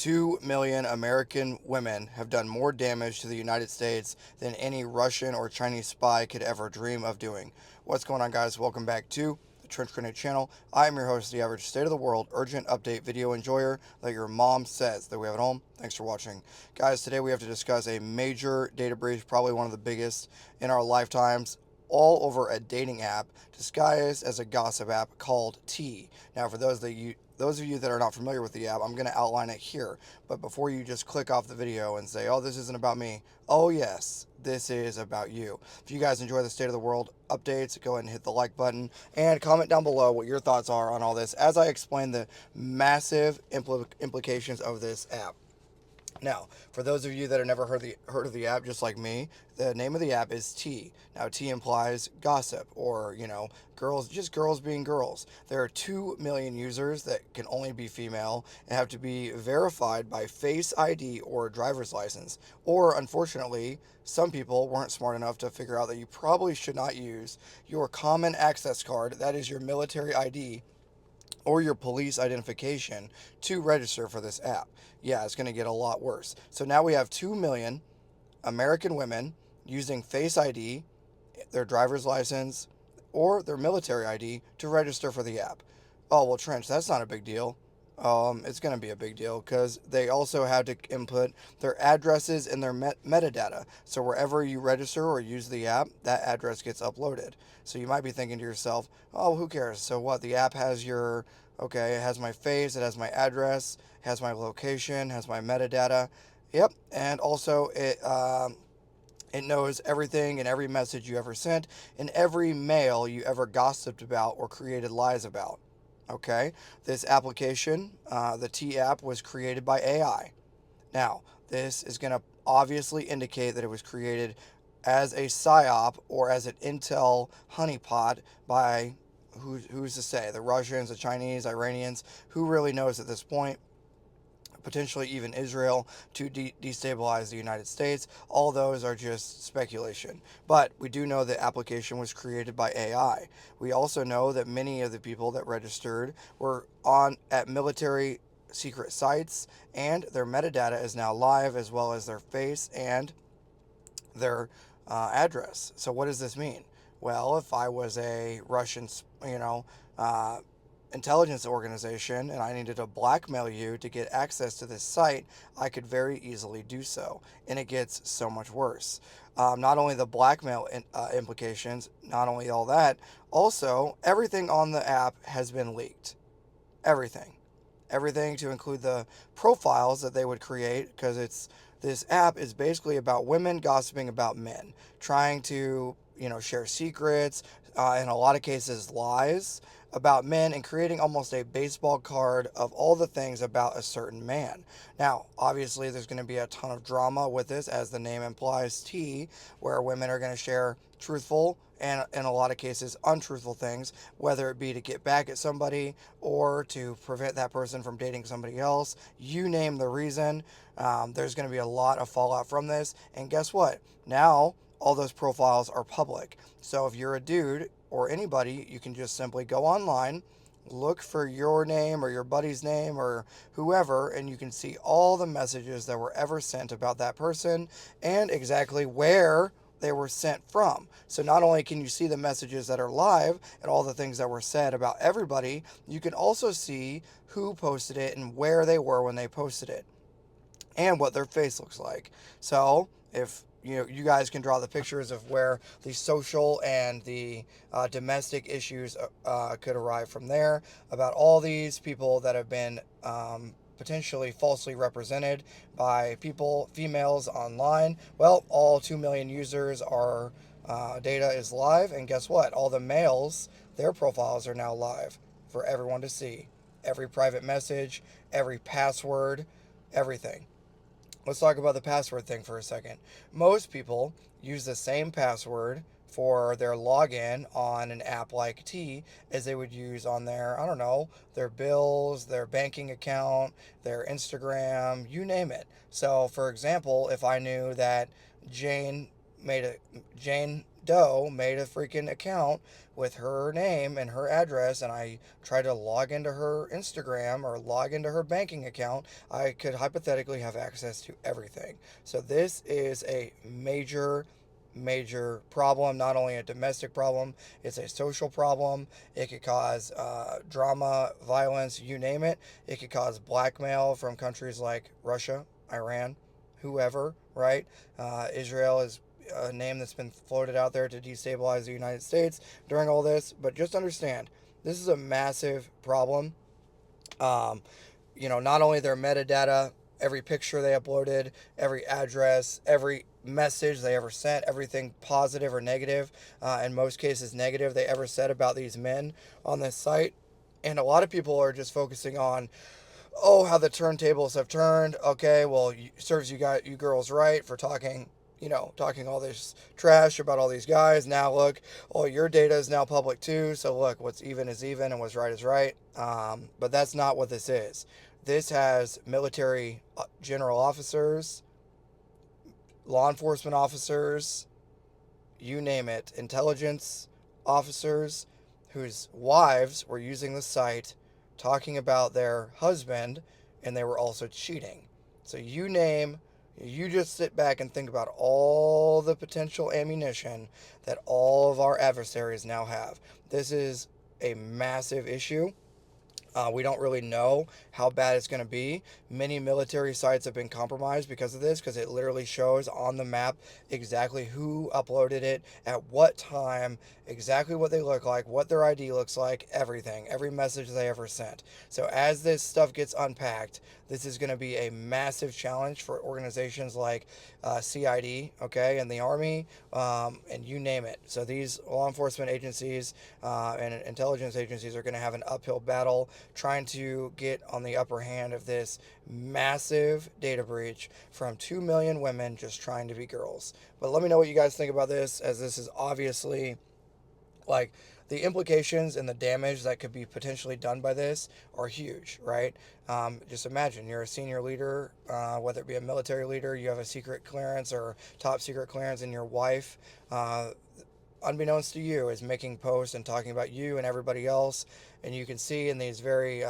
2 million American women have done more damage to the United States than any Russian or Chinese spy could ever dream of doing. What's going on, guys? Welcome back to the Trench Grenade channel. I am your host, the average state of the world urgent update video enjoyer that your mom says that we have at home. Thanks for watching. Guys, today we have to discuss a major data breach, probably one of the biggest in our lifetimes, all over a dating app disguised as a gossip app called T. Now, for those of you that are not familiar with the app, I'm going to outline it here. But before you just click off the video and say, oh, this isn't about me. Oh, yes, this is about you. If you guys enjoy the State of the World updates, go ahead and hit the like button and comment down below what your thoughts are on all this as I explain the massive implications of this app. Now, for those of you that have never heard of the app, just like me, the name of the app is T. Now, T implies gossip, or girls, just girls being girls. There are 2 million users that can only be female and have to be verified by Face ID or driver's license. Or, unfortunately, some people weren't smart enough to figure out that you probably should not use your common access card, that is your military ID, or your police identification to register for this app. Yeah, it's going to get a lot worse. So now we have 2 million American women using Face ID, their driver's license, or their military ID to register for the app. Oh, well, Trench, that's not a big deal. It's going to be a big deal because they also had to input their addresses and their metadata. So wherever you register or use the app, that address gets uploaded. So you might be thinking to yourself, oh, who cares? So what? The app has okay, it has my face, it has my address, it has my location, has my metadata. Yep, and also it knows everything and every message you ever sent and every mail you ever gossiped about or created lies about. Okay, this application, the T app, was created by AI. Now, this is going to obviously indicate that it was created as a psyop or as an intel honeypot by who's to say, the Russians, the Chinese, Iranians, who really knows at this point, potentially even Israel, to destabilize the United States. All those are just speculation. But we do know the application was created by AI. We also know that many of the people that registered were on at military secret sites, and their metadata is now live, as well as their face and their address. So what does this mean? Well, if I was a Russian, uh, intelligence organization and I needed to blackmail you to get access to this site, I could very easily do so. And it gets so much worse. Not only the blackmail implications, not only all that, also everything on the app has been leaked. Everything. Everything, to include the profiles that they would create, because this app is basically about women gossiping about men, trying to share secrets, in a lot of cases lies about men, and creating almost a baseball card of all the things about a certain man. Now, obviously, there's going to be a ton of drama with this, as the name implies, T, where women are going to share truthful and, in a lot of cases, untruthful things, whether it be to get back at somebody or to prevent that person from dating somebody else. You name the reason. There's going to be a lot of fallout from this. And guess what? Now, all those profiles are public. So if you're a dude or anybody, you can just simply go online, look for your name or your buddy's name or whoever, and you can see all the messages that were ever sent about that person and exactly where they were sent from. So not only can you see the messages that are live and all the things that were said about everybody, you can also see who posted it and where they were when they posted it and what their face looks like. So if you guys can draw the pictures of where the social and the domestic issues could arrive from there, about all these people that have been potentially falsely represented by females online. Well, all 2 million users are data is live, and guess what? All the males, their profiles are now live for everyone to see. Every private message, every password, everything. Let's talk about the password thing for a second. Most people use the same password for their login on an app like T as they would use on their, I don't know, their bills, their banking account, their Instagram, you name it. So, for example, if I knew that Jane Doe made a freaking account with her name and her address, and I tried to log into her Instagram or log into her banking account, I could hypothetically have access to everything. So this is a major problem, not only a domestic problem, it's a social problem. It could cause drama, violence, you name it. It could cause blackmail from countries like Russia, Iran, whoever, right? Israel is a name that's been floated out there to destabilize the United States during all this. But just understand, this is a massive problem. Um, not only their metadata, every picture they uploaded, every address, every message they ever sent, everything positive or negative, in most cases negative, they ever said about these men on this site. And a lot of people are just focusing on, oh, how the turntables have turned. Okay, well, serves you girls right for talking all this trash about all these guys. Now look, all your data is now public too. So look, what's even is even and what's right is right. But that's not what this is. This has military general officers, law enforcement officers, you name it, intelligence officers whose wives were using the site talking about their husband, and they were also cheating. So you just sit back and think about all the potential ammunition that all of our adversaries now have. This is a massive issue. We don't really know how bad it's going to be. Many military sites have been compromised because of this, because it literally shows on the map exactly who uploaded it, at what time, exactly what they look like, what their ID looks like, everything, every message they ever sent. So, as this stuff gets unpacked, this is going to be a massive challenge for organizations like CID, okay, and the Army, and you name it. So, these law enforcement agencies and intelligence agencies are going to have an uphill battle trying to get on the upper hand of this massive data breach from 2 million women just trying to be girls. But let me know what you guys think about this, as this is obviously like the implications and the damage that could be potentially done by this are huge, right? Just imagine you're a senior leader, whether it be a military leader, you have a secret clearance or top secret clearance, and your wife, uh, unbeknownst to you, is making posts and talking about you and everybody else. And you can see in these very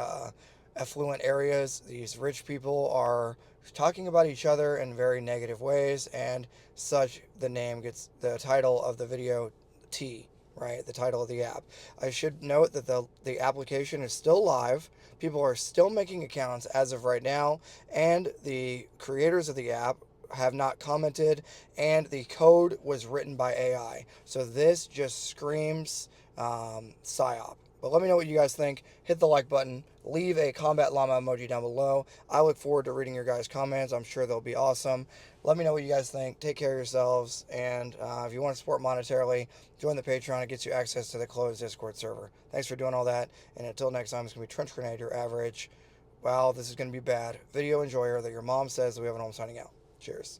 affluent areas, these rich people are talking about each other in very negative ways, and such the name gets the title of the video T, right? The title of the app. I should note that the application is still live. People are still making accounts as of right now, and the creators of the app have not commented, and the code was written by AI. So this just screams psyop. But let me know what you guys think. Hit the like button. Leave a combat llama emoji down below. I look forward to reading your guys' comments. I'm sure they'll be awesome. Let me know what you guys think. Take care of yourselves. And if you want to support monetarily, join the Patreon. It gets you access to the closed Discord server. Thanks for doing all that. And until next time, it's going to be Trench Grenade, your average. Wow, this is going to be bad. Video enjoyer that your mom says that we have an home signing out. Cheers.